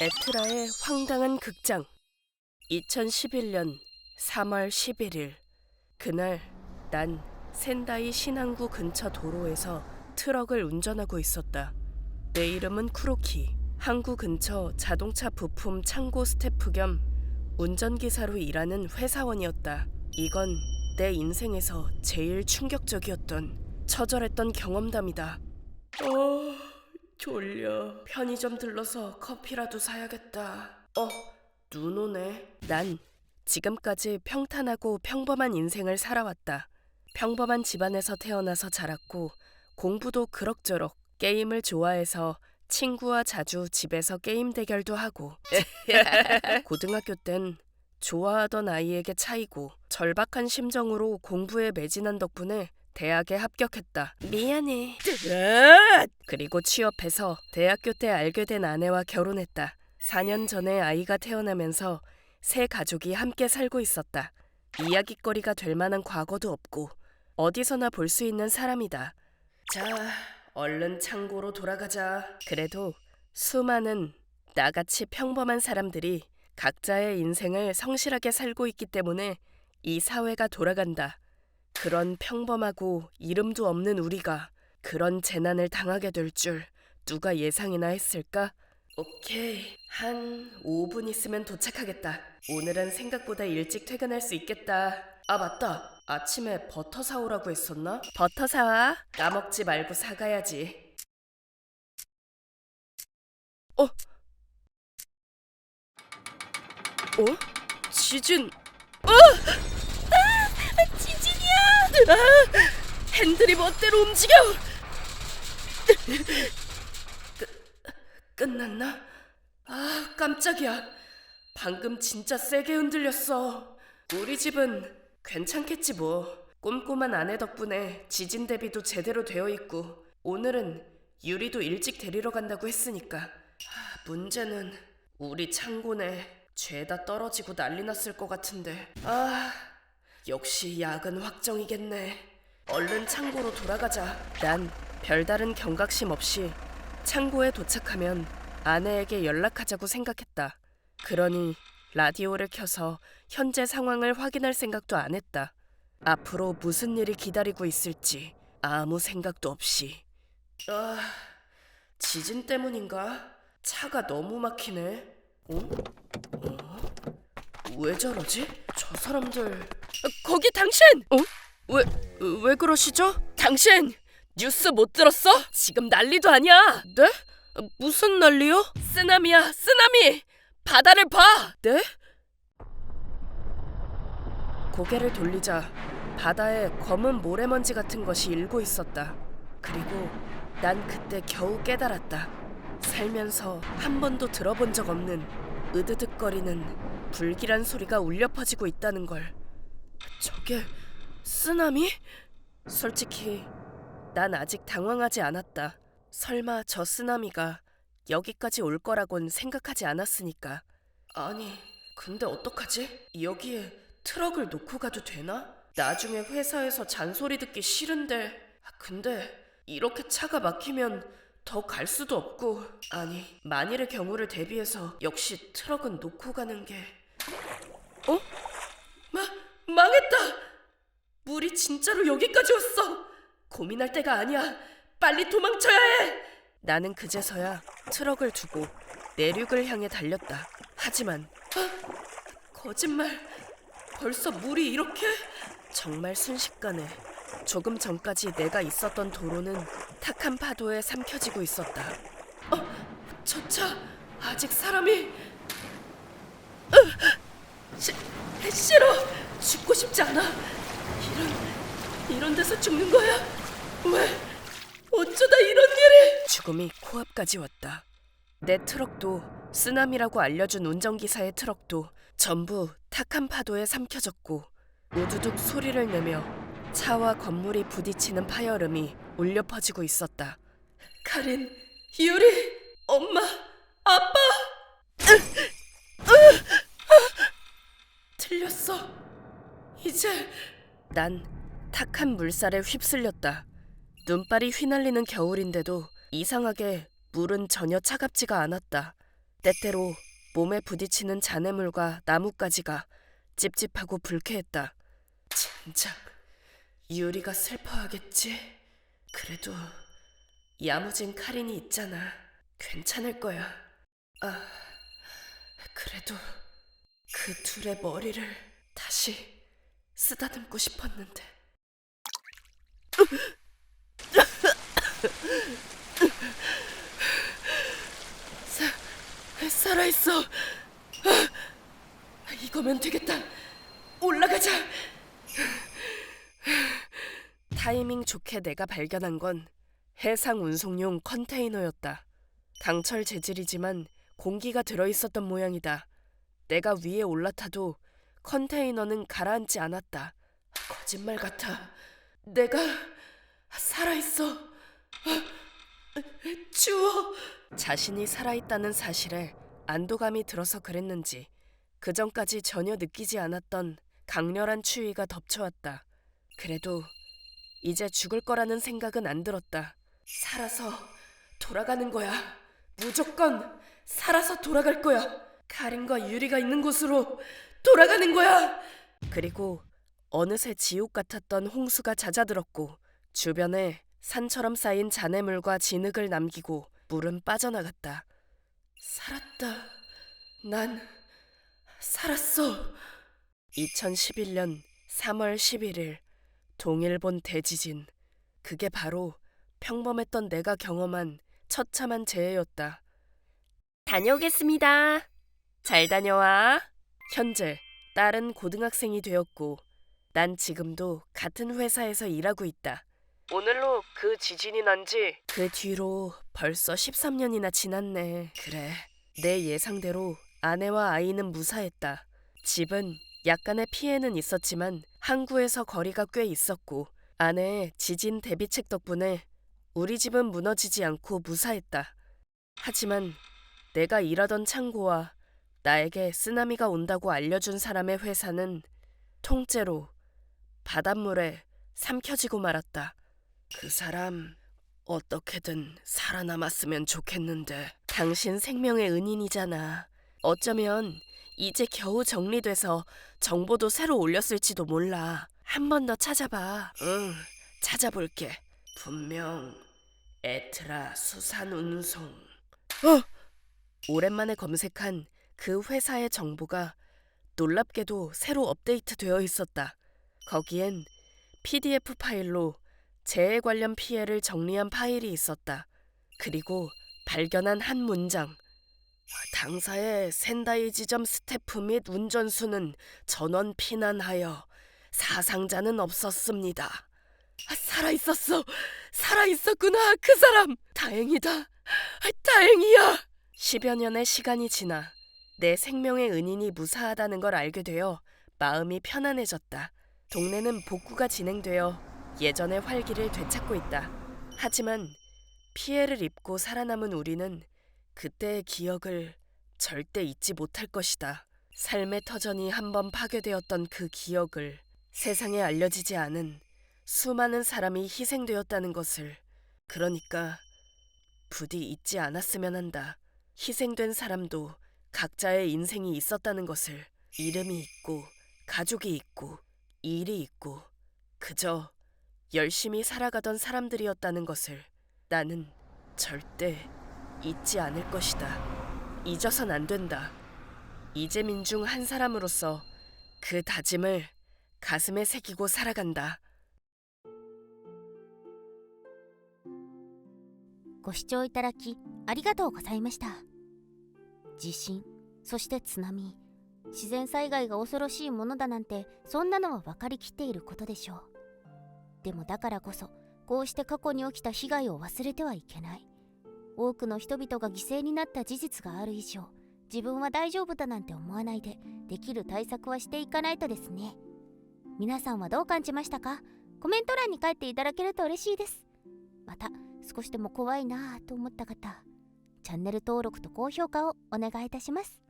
에트라의 황당한 극장. 2011년 3월 11일. 그날 난 센다이 신항구 근처 도로에서 트럭을 운전하고 있었다. 내 이름은 쿠로키. 항구 근처 자동차 부품 창고 스태프 겸 운전기사로 일하는 회사원이었다. 이건 내 인생에서 제일 충격적이었던 처절했던 경험담이다. 졸려. 편의점 들러서 커피라도 사야겠다. 눈 오네. 난 지금까지 평탄하고 평범한 인생을 살아왔다. 평범한 집안에서 태어나서 자랐고 공부도 그럭저럭. 게임을 좋아해서 친구와 자주 집에서 게임 대결도 하고 고등학교 땐 좋아하던 아이에게 차이고 절박한 심정으로 공부에 매진한 덕분에 대학에 합격했다. 미안해. 그리고 취업해서 대학교 때 알게 된 아내와 결혼했다. 4년 전에 아이가 태어나면서 새 가족이 함께 살고 있었다. 이야깃거리가 될 만한 과거도 없고 어디서나 볼 수 있는 사람이다. 자, 얼른 창고로 돌아가자. 그래도 수많은 나같이 평범한 사람들이 각자의 인생을 성실하게 살고 있기 때문에 이 사회가 돌아간다. 그런 평범하고 이름도 없는 우리가 그런 재난을 당하게 될 줄 누가 예상이나 했을까? 오케이, 한 5분 있으면 도착하겠다. 오늘은 생각보다 일찍 퇴근할 수 있겠다. 아, 맞다. 아침에 버터 사오라고 했었나? 버터 사와. 까먹지 말고 사가야지. 어? 지진. 지진이야! 핸들이 멋대로 움직여! 끝났나? 깜짝이야. 방금 진짜 세게 흔들렸어. 우리 집은 괜찮겠지 뭐. 꼼꼼한 아내 덕분에 지진 대비도 제대로 되어 있고 오늘은 유리도 일찍 데리러 간다고 했으니까. 문제는 우리 창고네. 죄다 떨어지고 난리 났을 것 같은데. 역시 야근 확정이겠네. 얼른 창고로 돌아가자. 난 별다른 경각심 없이 창고에 도착하면 아내에게 연락하자고 생각했다. 그러니 라디오를 켜서 현재 상황을 확인할 생각도 안 했다. 앞으로 무슨 일이 기다리고 있을지 아무 생각도 없이. 지진 때문인가? 차가 너무 막히네. 왜 저러지? 저 사람들... 거기 당신! 왜 그러시죠? 당신! 뉴스 못 들었어? 지금 난리도 아니야! 네? 무슨 난리요? 쓰나미야, 쓰나미! 바다를 봐! 네? 고개를 돌리자 바다에 검은 모래먼지 같은 것이 일고 있었다. 그리고 난 그때 겨우 깨달았다. 살면서 한 번도 들어본 적 없는 으드득거리는 불길한 소리가 울려 퍼지고 있다는 걸. 저게 쓰나미? 솔직히 난 아직 당황하지 않았다. 설마 저 쓰나미가 여기까지 올 거라곤 생각하지 않았으니까. 아니, 근데 어떡하지? 여기에 트럭을 놓고 가도 되나? 나중에 회사에서 잔소리 듣기 싫은데. 근데 이렇게 차가 막히면 더 갈 수도 없고. 아니, 만일의 경우를 대비해서 역시 트럭은 놓고 가는 게... 망했다! 물이 진짜로 여기까지 왔어! 고민할 때가 아니야. 빨리 도망쳐야 해! 나는 그제서야 트럭을 두고 내륙을 향해 달렸다. 하지만 거짓말. 벌써 물이 이렇게? 정말 순식간에 조금 전까지 내가 있었던 도로는 탁한 파도에 삼켜지고 있었다. 저 차 아직 사람이... 싫어. 죽고 싶지 않아. 이런 데서 죽는 거야? 왜? 어쩌다 이런 일이? 죽음이 코앞까지 왔다. 내 트럭도 쓰나미라고 알려준 운전기사의 트럭도 전부 탁한 파도에 삼켜졌고 우두둑 소리를 내며 차와 건물이 부딪히는 파열음이 울려 퍼지고 있었다. 카린, 유리, 엄마, 아빠! 틀렸어. 이제... 난 탁한 물살에 휩쓸렸다. 눈발이 휘날리는 겨울인데도 이상하게 물은 전혀 차갑지가 않았다. 때때로 몸에 부딪히는 잔해물과 나뭇가지가 찝찝하고 불쾌했다. 진작 유리가 슬퍼하겠지. 그래도 야무진 카린이 있잖아. 괜찮을 거야. 아, 그래도 그 둘의 머리를 다시 쓰다듬고 싶었는데. 살아있어. 이거면 되겠다. 올라가자. 타이밍 좋게 내가 발견한 건 해상 운송용 컨테이너였다. 강철 재질이지만 공기가 들어있었던 모양이다. 내가 위에 올라타도 컨테이너는 가라앉지 않았다. 거짓말 같아. 내가 살아있어. 추워. 자신이 살아있다는 사실에 안도감이 들어서 그랬는지 그전까지 전혀 느끼지 않았던 강렬한 추위가 덮쳐왔다. 그래도 이제 죽을 거라는 생각은 안 들었다. 살아서 돌아가는 거야. 무조건 살아서 돌아갈 거야. 카린과 유리가 있는 곳으로 돌아가는 거야. 그리고 어느새 지옥 같았던 홍수가 잦아들었고 주변에 산처럼 쌓인 잔해물과 진흙을 남기고 물은 빠져나갔다. 살았다. 난 살았어. 2011년 3월 11일 동일본 대지진. 그게 바로 평범했던 내가 경험한 처참한 재해였다. 다녀오겠습니다. 잘 다녀와. 현재 딸은 고등학생이 되었고 난 지금도 같은 회사에서 일하고 있다. 오늘로 그 지진이 난지 그 뒤로 벌써 13년이나 지났네. 그래, 내 예상대로 아내와 아이는 무사했다. 집은 약간의 피해는 있었지만 항구에서 거리가 꽤 있었고 아내의 지진 대비책 덕분에 우리 집은 무너지지 않고 무사했다. 하지만 내가 일하던 창고와 나에게 쓰나미가 온다고 알려준 사람의 회사는 통째로 바닷물에 삼켜지고 말았다. 그 사람 어떻게든 살아남았으면 좋겠는데. 당신 생명의 은인이잖아. 어쩌면 이제 겨우 정리돼서 정보도 새로 올렸을지도 몰라. 한 번 더 찾아봐. 응, 찾아볼게. 분명 에트라 수산운송. 오랜만에 검색한 그 회사의 정보가 놀랍게도 새로 업데이트되어 있었다. 거기엔 PDF 파일로 재해 관련 피해를 정리한 파일이 있었다. 그리고 발견한 한 문장. 당사의 센다이 지점 스태프 및 운전수는 전원 피난하여 사상자는 없었습니다. 살아있었어. 살아있었구나. 그 사람. 다행이다. 다행이야. 10여 년의 시간이 지나 내 생명의 은인이 무사하다는 걸 알게 되어 마음이 편안해졌다. 동네는 복구가 진행되어 예전의 활기를 되찾고 있다. 하지만 피해를 입고 살아남은 우리는 그때의 기억을 절대 잊지 못할 것이다. 삶의 터전이 한번 파괴되었던 그 기억을 세상에 알려지지 않은 수많은 사람이 희생되었다는 것을, 그러니까 부디 잊지 않았으면 한다. 희생된 사람도 각자의 인생이 있었다는 것을, 이름이 있고 가족이 있고 일이 있고 그저 열심히 살아가던 사람들이었다는 것을 나는 절대 잊지 않을 것이다. 잊어선 안 된다. 이재민 중 한 사람으로서 그 다짐을 가슴에 새기고 살아간다. ご視聴いただきありがとうございました。地震、そして津波、自然災害が恐ろしいものだなんて、そんなのは分かりきっていることでしょう。でもだからこそ、こうして過去に起きた被害を忘れてはいけない。多くの人々が犠牲になった事実がある以上、自分は大丈夫だなんて思わないで、できる対策はしていかないとですね。皆さんはどう感じましたか？コメント欄に書いていただけると嬉しいです。また、少しでも怖いなぁと思った方、チャンネル登録と高評価をお願いいたします。